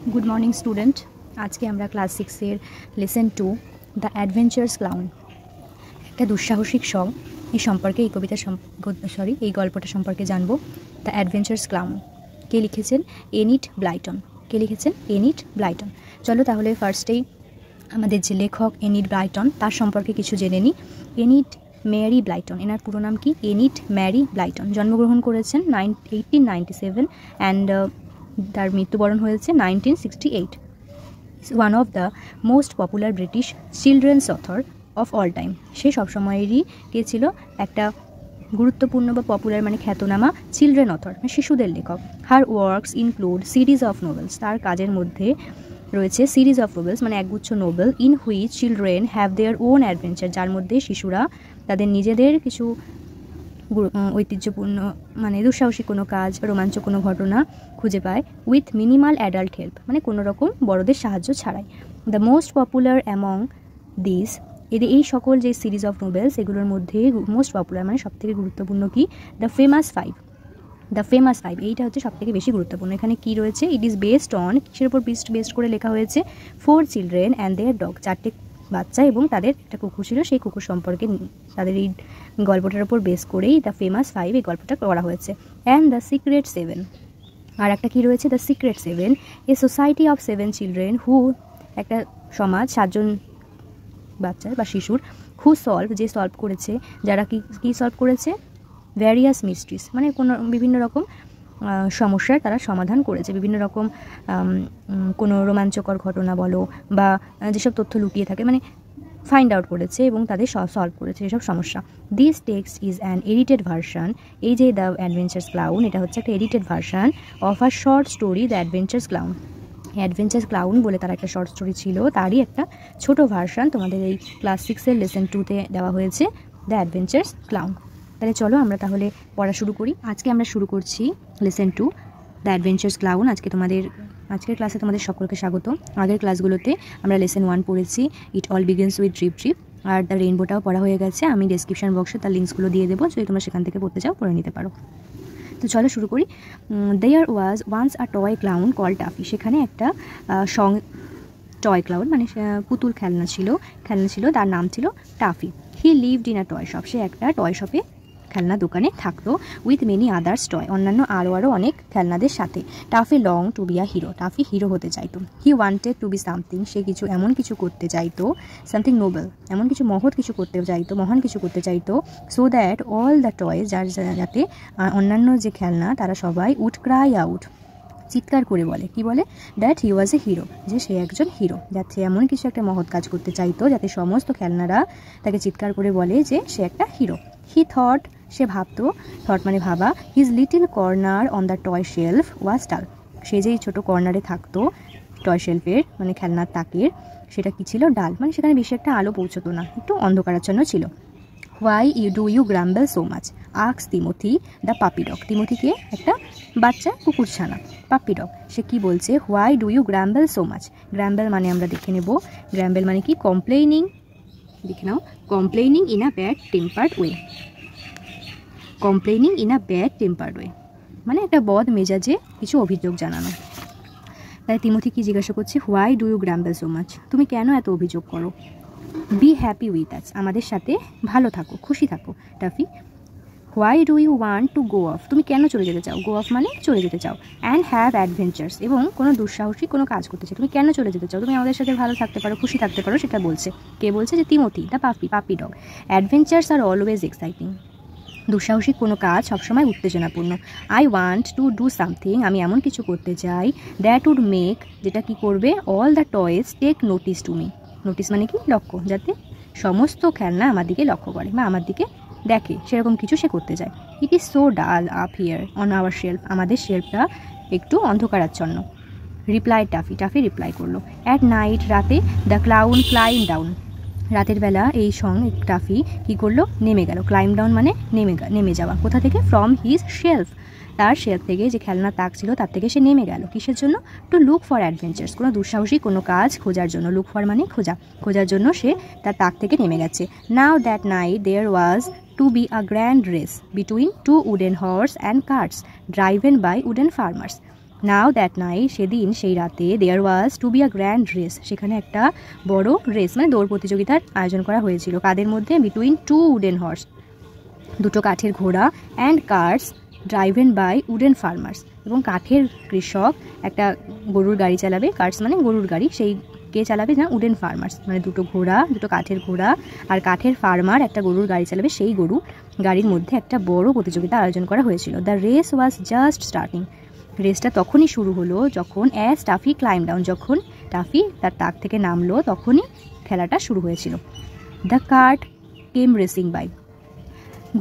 Good morning student. आज के আমরা क्लास 6 এর लेसन 2 দ্য অ্যাডভেঞ্চারস ক্লাউন একটা দুঃসাহসিক সং এই সম্পর্কে এই কবিতা এই গল্পটা সম্পর্কে জানবো। দ্য অ্যাডভেঞ্চারস ক্লাউন কে লিখেছেন? এনিট ব্লাইটন। কে লিখেছেন? এনিট ব্লাইটন। চলো তাহলে ফার্স্টেই আমাদের যে লেখক এনিট ব্লাইটন তার সম্পর্কে কিছু জেনে নিই। এনিট মেরি ব্লাইটন, এনার পুরো নাম কি? Enid Mary Blyton. জন্মগ্রহণ করেছেন 1897 অ্যান্ড তার মৃত্যুবরণ হয়েছে 1968। One of the most popular British children's author of all time. সে সবসময়েরই কে ছিল? একটা গুরুত্বপূর্ণ বা পপুলার মানে খ্যাতনামা চিলড্রেন অথর, মানে শিশুদের লেখক। Her works include series of novels, তার কাজের মধ্যে রয়েছে সিরিজ অফ নোভেলস মানে একগুচ্ছ novel. In which children have their own adventure, যার মধ্যে শিশুরা তাদের নিজেদের কিছু ঐতিহ্যপূর্ণ মানে দুঃসাহসিক কোনো কাজ বা রোমাঞ্চ কোনো ঘটনা খুঁজে পায়। উইথ মিনিমাল অ্যাডাল্ট হেল্প, মানে কোনো রকম বড়দের সাহায্য ছাড়াই। The most popular among this, এই সকল যে সিরিজ অফ নোবেলস এগুলোর মধ্যে মোস্ট পপুলার মানে সবথেকে গুরুত্বপূর্ণ কি? The famous five. The famous five এইটা হচ্ছে সবথেকে বেশি গুরুত্বপূর্ণ। এখানে কি রয়েছে? ইট ইজ বেসড অন, কিসের উপর বেসড করে লেখা হয়েছে? 4 চিলড্রেন অ্যান্ড দেয়ার ডগ, 4টে বাচ্চা এবং তাদের একটা কুকুর ছিল, সেই কুকুর সম্পর্কে তাদের এই গল্পটার উপর বেস করেই দ্য ফেমাস ফাইভ এই গল্পটা করা হয়েছে। অ্যান্ড দ্য সিক্রেট 7, আর একটা কী রয়েছে? The secret 7, a society of 7 children who, একটা সমাজ 7জন বাচ্চার বা শিশুর, হু সলভ, যে সলভ করেছে, যারা কি সলভ করেছে? ভ্যারিয়াস মিস্ট্রিজ, মানে কোনো বিভিন্ন রকম সমস্যার তারা সমাধান করেছে। বিভিন্ন রকম কোনো রোমাঞ্চকর ঘটনা বলো বা যেসব তথ্য লুকিয়ে থাকে মানে ফাইন্ড আউট করেছে এবং তাদের সলভ করেছে এসব সমস্যা। This text is an edited version, এই যে দ্য অ্যাডভেঞ্চার্স ক্লাউন এটা হচ্ছে একটা edited version of a short story the adventures clown. Adventures clown বলে তার একটা শর্ট স্টোরি ছিল, তারই একটা ছোট ভার্সন তোমাদের এই ক্লাস 6 লেসন 2 দেওয়া হয়েছে, দ্য অ্যাডভেঞ্চার্স ক্লাউন। তাহলে চলো আমরা তাহলে পড়া শুরু করি। আজকে আমরা শুরু করছি লেসন 2 দ্য অ্যাডভেঞ্চার্স ক্লাউন। আজকের ক্লাসে তোমাদের সকলকে স্বাগত। আগের ক্লাসগুলোতে আমরা লেসন 1 পড়েছি, it all begins with drip trip, আর দ্য রেইনবোটাও পড়া হয়ে গেছে। আমি ডেসক্রিপশন বক্সে তার লিঙ্কসগুলো দিয়ে দেবো, যদি তোমরা সেখান থেকে পড়তে চাও পড়ে নিতে পারো। তো চলো শুরু করি। There was once a toy clown call Tuffy, সেখানে একটা টয় ক্লাউন মানে পুতুল খেলনা ছিল, তার নাম ছিল Tuffy. He lived in a toy shop, সে একটা টয় শপে খেলনা দোকানে থাকতো। উইথ মেনি আদার্স টয়, অন্যান্য আরও অনেক খেলনাদের সাথে। Tuffy long to be a hero, Tuffy hero হতে চাইতো। He wanted to be something, সে এমন কিছু করতে চাইতো, সামথিং নোবেল, এমন কিছু মহৎ কিছু করতে চাইতো, মহান কিছু করতে চাইতো। সো দ্যাট অল দ্য টয়স, যাতে অন্যান্য যে খেলনা তারা সবাই উড ক্রাই আউট, চিৎকার করে বলে, কি বলে? That he was A hero, যে সে একজন হিরো। যাতে এমন কিছু একটা মহৎ কাজ করতে চাইতো যাতে সমস্ত খেলনারা তাকে চিৎকার করে বলে যে সে একটা হিরো। হি থট, সে ভাবতো, থট মানে ভাবা। His little corner on the toy shelf was dull, সে যেই ছোটো কর্নারে থাকতো টয় শেলফের মানে খেলনার তাকের, সেটা কি ছিল? ডাল, মানে সেখানে বেশি একটা আলো পৌঁছতো না, একটু অন্ধকারাচ্ছন্ন ছিল। Why do you grumble so much asks Timothy the puppy dog, তিমোথিকে একটা বাচ্চা কুকুর ছানা, পাপি ডগ, সে কি বলছে? Why do you grumble so much. Grumble মানে আমরা দেখে নেব, গ্রাম্বেল মানে কি? কমপ্লেইনিং, দেখে নাও, complaining in a bad tempered way, complaining in a bad tempered way মানে একটা বদ মেজাজে কিছু অভিযোগ জানানো। তাই তিমোথি কি জিজ্ঞাসা করছে? Why do you grumble so much, তুমি কেন এত অভিযোগ করো? বি হ্যাপি উইথ আস, আমাদের সাথে ভালো থাকো, খুশি থাকো। Taffy, why do you want to go off, তুমি কেন চলে যেতে চাও? গো অফ মানে চলে যেতে চাও। অ্যান্ড হ্যাভ অ্যাডভেঞ্চার্স, এবং কোনো দুঃসাহসিক কোনো কাজ করতে চাও, তুমি কেন চলে যেতে চাও? তুমি আমাদের সাথে ভালো থাকতে পারো, খুশি থাকতে পারো, সেটা বলছে। কে বলছে? যে Timothy the puppy dog. Adventures are always exciting, দুঃসাহসিক কোনো কাজ সবসময় উত্তেজনাপূর্ণ। I want to do something, আমি এমন কিছু করতে চাই, দ্যাট উড মেক, যেটা কি করবে? All the toys take notice to me, notice মানে কি? লক্ষ্য, যাতে সমস্ত খেলনা আমার দিকে লক্ষ্য করে বা আমার দিকে দেখে, সেরকম কিছু সে করতে চায়। It is so dull up here on our shelf, আমাদের শেলফটা একটু অন্ধকারাচ্ছন্ন। রিপ্লাই টাফি রিপ্লাই করলো। অ্যাট নাইট, রাতে, দ্য ক্লাউন ক্লাইম ডাউন, রাতের বেলা এই টাফি কী করলো? নেমে গেল। ক্লাইম ডাউন মানে নেমে যাওয়া। কোথা থেকে? ফ্রম হিজ শেলফ, তার শেলফ থেকে, যে খেলনার তাক ছিল তার থেকে সে নেমে গেল। কিসের জন্য? টু লুক ফর অ্যাডভেঞ্চার্স, কোনো দুঃসাহসিক কোনো কাজ খোঁজার জন্য। লুক ফর মানে খোঁজার জন্য সে তার তাক থেকে নেমে গেছে। Now that night there was to be a grand race between 2 wooden horse and carts driven by wooden farmers, now that night, সেদিন সেই রাতে, there was to be a grand race, সেখানে একটা বড় রেস মানে দৌড় প্রতিযোগিতার আয়োজন করা হয়েছিল। কাদের মধ্যে? বিটুইন টু উডেন হর্স, দুটো কাঠের ঘোড়া, and cars driven by wooden farmers, এবং কাঠের কৃষক একটা গরুর গাড়ি চালাবে। কার্স মানে গরুর গাড়ি, সেই কে চালাবে না? উডেন ফার্মার্স, মানে দুটো ঘোড়া, দুটো কাঠের ঘোড়া আর কাঠের ফার্মার একটা গরুর গাড়ি চালাবে। সেই গরু গাড়ির মধ্যে একটা বড় প্রতিযোগিতা আয়োজন করা হয়েছিল। The race was just starting, রেসটা তখনই শুরু হলো যখন অ্যাজ টাফি ক্লাইম ডাউন, যখন টাফি তার তাক থেকে নামলো তখনই খেলাটা শুরু হয়েছিল। The cart came racing by,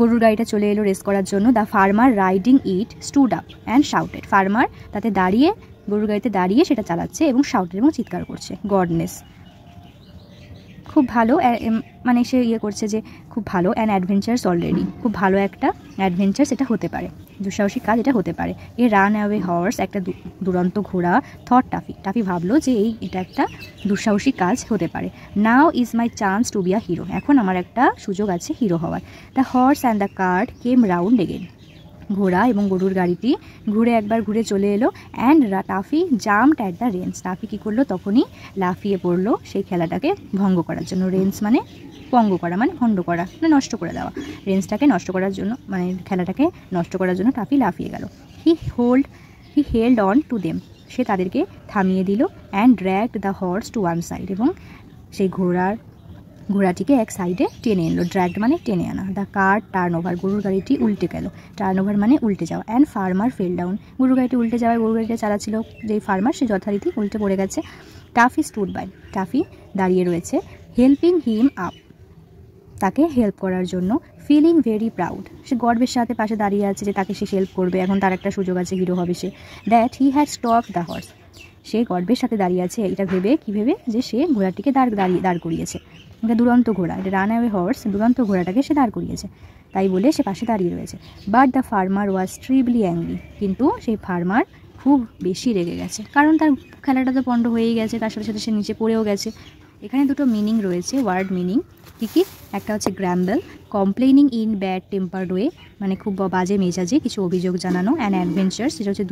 গরুর গাড়িটা চলে এলো রেস করার জন্য। The farmer riding it stood up and shouted, farmer তাতে দাঁড়িয়ে, গরুর গাড়িতে দাঁড়িয়ে সেটা চালাচ্ছে এবং শাউটেড এবং চিৎকার করছে। গডনেস, খুব ভালো, মানে সে করছে যে খুব ভালো, অ্যান অ্যাডভেঞ্চার্স অলরেডি, খুব ভালো একটা অ্যাডভেঞ্চার্স এটা হতে পারে, দুঃসাহসিক কাজ এটা হতে পারে। এ রান অ্যাওয়ে হর্স, একটা দুরন্ত ঘোড়া। থট টাফি, টাফি ভাবলো যে এটা একটা দুঃসাহসিক কাজ হতে পারে। Now is my chance to be a hero, এখন আমার একটা সুযোগ আছে হিরো হওয়ার। The horse and the cart came round again, ঘোড়া এবং গরুর গাড়িটি একবার ঘুরে চলে এলো। And Tuffy jumped at the range, Tuffy কী করলো? তখনই লাফিয়ে পড়লো সেই খেলাটাকে ভঙ্গ করার জন্য। রেঞ্জ মানে ভঙ্গ করা, মানে ভণ্ড করা, মানে নষ্ট করে দেওয়া। রেঞ্জটাকে নষ্ট করার জন্য, মানে খেলাটাকে নষ্ট করার জন্য টাফি লাফিয়ে গেল। He held on to them, সে তাদেরকে থামিয়ে দিল। And dragged the horse to one side, এবং সেই ঘোড়াটিকে এক সাইডে টেনে এলো। ড্র্যাগড মানে টেনে আনা। দ্য কার্ট টার্ন ওভার, গরুর গাড়িটি উল্টে গেল। টার্ন ওভার মানে উল্টে যাওয়া। অ্যান্ড ফার্মার ফেল ডাউন, গরুর গাড়িটি উল্টে যাওয়ায় গরুর গাড়িটা চালাচ্ছিল যেই ফার্মার, সে যথারীতি উল্টে পড়ে গেছে। টাফি স্টুড বাই, টাফি দাঁড়িয়ে রয়েছে। হেল্পিং হিম আপ, তাকে হেল্প করার জন্য। ফিলিং ভেরি প্রাউড, সে গর্বের সাথে পাশে দাঁড়িয়ে আছে যে তাকে সে হেল্প করবে, এখন তার একটা সুযোগ আছে, হিরো হবে সে। That he had stop the horse, সে গর্বের সাথে দাঁড়িয়ে আছে এটা ভেবে, কী ভেবে? যে সে ঘোড়াটিকে দাঁড় করিয়েছে। এটা দুরন্ত ঘোড়া, এটা রান অ্যাওয়ে হর্স, দুরন্ত ঘোড়াটাকে সে দাঁড় করিয়েছে, তাই বলে সে পাশে দাঁড়িয়ে রয়েছে। But the farmer was terribly angry, কিন্তু সেই ফার্মার খুব বেশি রেগে গেছে, কারণ তার খেলাটা তো পণ্ড হয়েই গেছে, তার সাথে সাথে সে নিচে পড়েও গেছে। এখানে দুটো মিনিং রয়েছে, ওয়ার্ড মিনিং। কী? একটা হচ্ছে grumble, complaining in bad tempered way, মানে খুব বাজে মেজাজে কিছু অভিযোগ জানানো। অ্যান্ড অ্যাডভেঞ্চার্স, সেটা হচ্ছে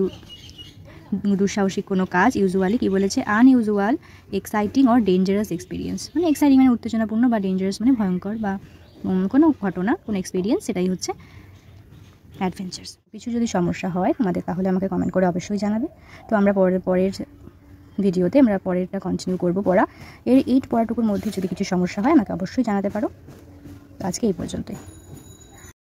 দুঃসাহসিক কোনো কাজ। ইউজুয়ালি কী বলেছে? Unusual, exciting or dangerous experience, মানে এক্সাইটিং মানে উত্তেজনাপূর্ণ, বা ডেঞ্জারাস মানে ভয়ঙ্কর বা কোনো ঘটনা, কোনো এক্সপিরিয়েন্স, সেটাই হচ্ছে অ্যাডভেঞ্চার্স। কিছু যদি সমস্যা হয় তোমাদের, তাহলে আমাকে কমেন্ট করে অবশ্যই জানাবে। তো আমরা পরের ভিডিওতে আমরা পরেরটা কন্টিনিউ করবো পড়া। এই পড়াটুকুর মধ্যে যদি কিছু সমস্যা হয় আমাকে অবশ্যই জানাতে পারো। আজকে এই পর্যন্তই।